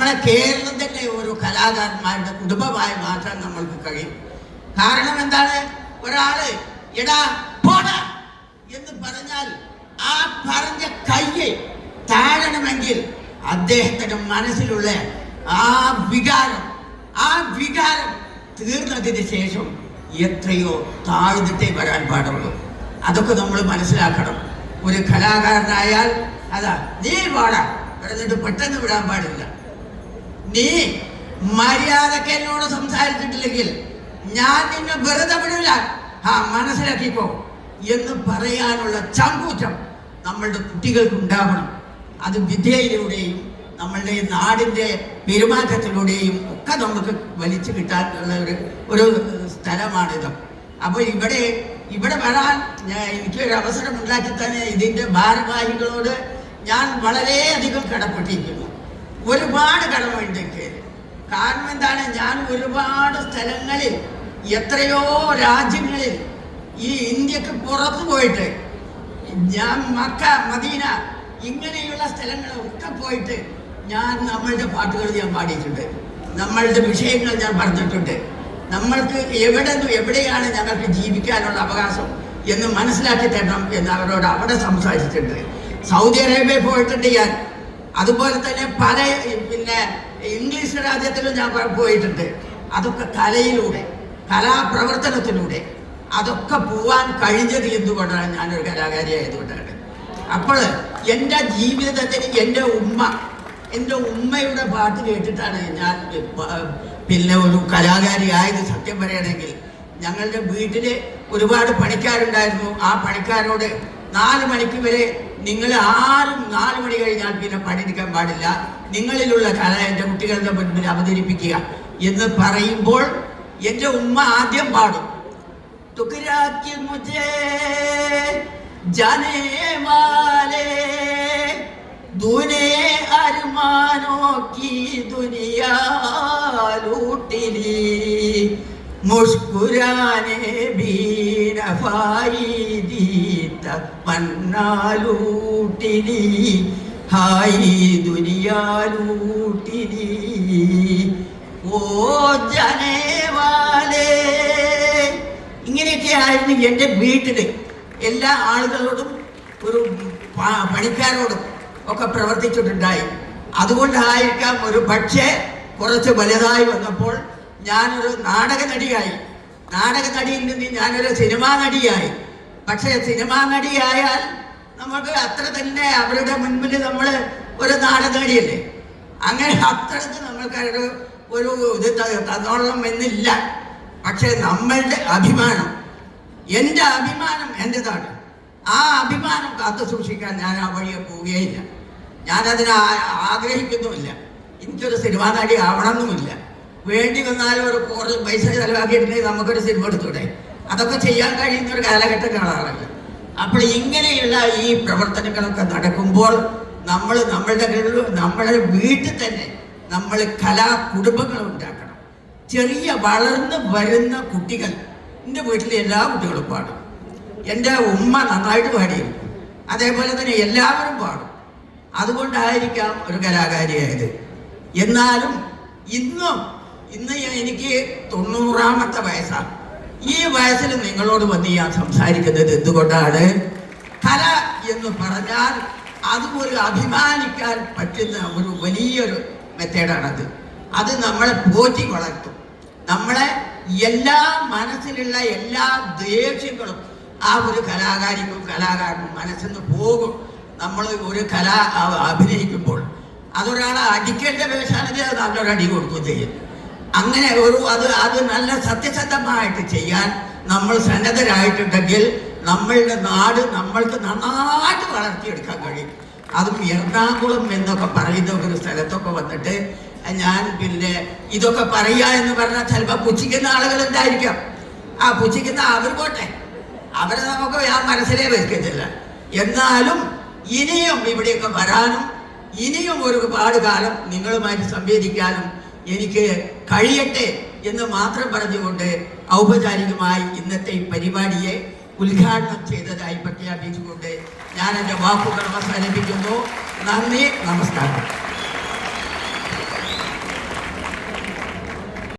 നമ്മളെ കേരളത്തിൻ്റെ ഒരു കലാകാരന്മാരുടെ കുടുംബമായി മാറ്റാൻ നമ്മൾക്ക് കഴിയും. കാരണം എന്താണ്? ഒരാള് എടാ പോടാ എന്ന് പറഞ്ഞാൽ ആ പറഞ്ഞ കയ്യെ താഴണമെങ്കിൽ അദ്ദേഹത്തിന്റെ മനസ്സിലുള്ള ആ വികാരം തീർന്നതിന് ശേഷം എത്രയോ താഴ്ന്നിട്ടേ വരാൻ പാടുള്ളൂ. അതൊക്കെ നമ്മൾ മനസ്സിലാക്കണം. ഒരു കലാകാരനായാൽ അതാ നീ പാടാ പറഞ്ഞിട്ട് പെട്ടെന്ന് വിടാൻ പാടില്ല. നീ മര്യാദക്ക് എന്നോട് സംസാരിച്ചിട്ടില്ലെങ്കിൽ ഞാൻ നിന്നെ വെറുതെ വിടില്ല, മനസ്സിലാക്കിക്കോ എന്ന് പറയാനുള്ള ചങ്കൂറ്റം നമ്മളുടെ കുട്ടികൾക്ക് ഉണ്ടാവണം. അത് വിദ്യയിലൂടെയും നമ്മളുടെ നാടിൻ്റെ പെരുമാറ്റത്തിലൂടെയും ഒക്കെ നമുക്ക് വലിച്ചു കിട്ടാനുള്ള ഒരു സ്ഥലമാണിത്. അപ്പോൾ ഇവിടെ വരാൻ എനിക്കൊരു അവസരം ഉണ്ടാക്കി തന്നെ ഇതിൻ്റെ ഭാരവാഹികളോട് ഞാൻ വളരെയധികം കടപ്പെട്ടിരിക്കുന്നു. ഒരുപാട് കടമുണ്ട് എനിക്ക്. കാരണം എന്താണ്? ഞാൻ ഒരുപാട് സ്ഥലങ്ങളിൽ, എത്രയോ രാജ്യങ്ങളിൽ, ഈ ഇന്ത്യക്ക് പുറത്തു പോയിട്ട്, ഞാൻ മക്ക, മദീന ഇങ്ങനെയുള്ള സ്ഥലങ്ങളൊക്കെ പോയിട്ട് ഞാൻ നമ്മളുടെ പാട്ടുകൾ ഞാൻ പാടിയിട്ടുണ്ട്. നമ്മളുടെ വിഷയങ്ങൾ ഞാൻ പറഞ്ഞിട്ടുണ്ട്. നമ്മൾക്ക് എവിടെയാണ് ഞങ്ങൾക്ക് ജീവിക്കാനുള്ള അവകാശം എന്ന് മനസ്സിലാക്കി തരണം എന്ന് അവരോട് അവിടെ സംസാരിച്ചിട്ടുണ്ട്. സൗദി അറേബ്യ പോയിട്ടുണ്ട് ഞാൻ. അതുപോലെ തന്നെ പല ഇംഗ്ലീഷ് രാജ്യത്തിലും ഞാൻ പോയിട്ടുണ്ട്. അതൊക്കെ കലയിലൂടെ, കലാപ്രവർത്തനത്തിലൂടെ അതൊക്കെ പോവാൻ കഴിഞ്ഞത് എന്തുകൊണ്ടാണ്? ഞാനൊരു കലാകാരിയായതുകൊണ്ടാണ്. അപ്പോൾ എൻ്റെ ജീവിതത്തിൽ എൻ്റെ ഉമ്മയുടെ പാട്ട് കേട്ടിട്ടാണ് ഞാൻ ഒരു കലാകാരി ആയത്. സത്യം പറയുകയാണെങ്കിൽ ഞങ്ങളുടെ വീട്ടിൽ ഒരുപാട് പണിക്കാരുണ്ടായിരുന്നു. ആ പണിക്കാരോട് 4 മണിക്ക് വരെ നിങ്ങൾ ആരും 4 മണി കഴിഞ്ഞാൽ പിന്നെ പണിയെടുക്കാൻ പാടില്ല, നിങ്ങളിലുള്ള കല എൻ്റെ കുട്ടികളുടെ മുൻപിൽ അവതരിപ്പിക്കുക എന്ന് പറയുമ്പോൾ എൻ്റെ ഉമ്മ ആദ്യം പാടും, തുകരാക്കി മുझे जाने वाले तूने अरमानों की दुनिया लूट ली, मुस्कुराने भी नफाई दी तमन्ना लूट ली, हाय दुनिया लूट ली, ओ जाने वाले. ഇങ്ങനെയൊക്കെയായിരുന്നു എൻ്റെ വീട്ടിൽ എല്ലാ ആളുകളോടും ഒരു പണിക്കാരോടും ഒക്കെ പ്രവർത്തിച്ചിട്ടുണ്ടായി. അതുകൊണ്ടായിരിക്കാം ഒരു പക്ഷേ കുറച്ച് വലുതായി വന്നപ്പോൾ ഞാനൊരു നാടക നടിയിൽ നിന്ന് ഞാനൊരു സിനിമാ നടിയായി. പക്ഷേ സിനിമാ നടിയായാൽ നമുക്ക് അത്ര തന്നെ അവരുടെ മുൻപിൽ നമ്മൾ ഒരു നാടക നടിയല്ലേ, അങ്ങനെ അത്രയ്ക്ക് നമ്മൾക്ക് ഒരു ഇത് തന്നോളം എന്നില്ല. പക്ഷേ നമ്മളുടെ അഭിമാനം, എൻ്റെ അഭിമാനം എൻ്റെതാണ്. ആ അഭിമാനം കാത്തു സൂക്ഷിക്കാൻ ഞാൻ ആ വഴിയെ പോവുകയില്ല. ഞാനതിനെ ആഗ്രഹിക്കുന്നുമില്ല. എനിക്കൊരു സിനിമാ നടി ആവണമെന്നുമില്ല. വേണ്ടി വന്നാലും ഒരു കുറച്ച് പൈസ ചിലവാക്കിയിട്ടുണ്ടെങ്കിൽ നമുക്കൊരു സിനിമ എടുത്തൂടെ? അതൊക്കെ ചെയ്യാൻ കഴിയുന്ന ഒരു കാലഘട്ടങ്ങളാണല്ലോ. അപ്പോൾ ഇങ്ങനെയുള്ള ഈ പ്രവർത്തനങ്ങളൊക്കെ നടക്കുമ്പോൾ നമ്മളുടെ വീട്ടിൽ തന്നെ നമ്മൾ കുടുംബങ്ങൾ ഉണ്ടാക്കണം. ചെറിയ വളർന്ന് വരുന്ന കുട്ടികൾ, എൻ്റെ വീട്ടിലെ എല്ലാ കുട്ടികളും പാടും. എൻ്റെ ഉമ്മ നന്നായിട്ട് പാടിയിരിക്കും. അതേപോലെ തന്നെ എല്ലാവരും പാടും. അതുകൊണ്ടായിരിക്കാം ഒരു കലാകാരിയായത്. എന്നാലും ഇന്ന് എനിക്ക് 90ാമത്തെ വയസ്സാണ്. ഈ വയസ്സിൽ നിങ്ങളോട് വന്ന് ഞാൻ സംസാരിക്കുന്നത് എന്തുകൊണ്ടാണ്? കല എന്ന് പറഞ്ഞാൽ അതുപോലെ അഭിമാനിക്കാൻ പറ്റുന്ന ഒരു വലിയൊരു മെത്തേഡാണത്. അത് നമ്മളെ പോറ്റി വളർത്തും. നമ്മളെ എല്ലാ മനസ്സിലുള്ള എല്ലാ ദേഷ്യങ്ങളും ആ ഒരു കലാകാരനും മനസ്സിൽ നിന്ന് പോകും. നമ്മൾ ഒരു കല അഭിനയിക്കുമ്പോൾ അതൊരാളെ അടിക്കേണ്ട വേഷാണെങ്കിൽ അത് നല്ലൊരു അടി കൊടുക്കുകയും ചെയ്യും. അങ്ങനെ അത് നല്ല സത്യസന്ധമായിട്ട് ചെയ്യാൻ നമ്മൾ സന്നദ്ധരായിട്ടുണ്ടെങ്കിൽ നമ്മളുടെ നാട് നമ്മൾക്ക് നന്നായിട്ട് വളർത്തിയെടുക്കാൻ കഴിയും. അതും എറണാകുളം എന്നൊക്കെ പറയുന്ന ഒരു സ്ഥലത്തൊക്കെ വന്നിട്ട് ഞാൻ ഇതൊക്കെ പറയുക എന്ന് പറഞ്ഞാൽ ചിലപ്പോൾ പുച്ഛിക്കുന്ന ആളുകൾ ഉണ്ടായിരിക്കാം. ആ പുച്ഛിക്കുന്ന അവർ പോട്ടെ, അവരെ നമുക്ക് ഞാൻ മനസ്സിലേ വെക്കുന്നില്ല. എന്നാലും ഇനിയും ഇവിടെയൊക്കെ വരാനും ഇനിയും ഒരുപാട് കാലം നിങ്ങളുമായിട്ട് സംവേദിക്കാനും എനിക്ക് കഴിയട്ടെ എന്ന് മാത്രം പറഞ്ഞുകൊണ്ട് ഔപചാരികമായി ഇന്നത്തെ ഈ പരിപാടിയെ ഉദ്ഘാടനം ചെയ്തതായി പ്രഖ്യാപിച്ചുകൊണ്ട് ഞാൻ എൻ്റെ വാക്കുകൾ അവസാനിപ്പിക്കുന്നു. നന്ദി, നമസ്കാരം.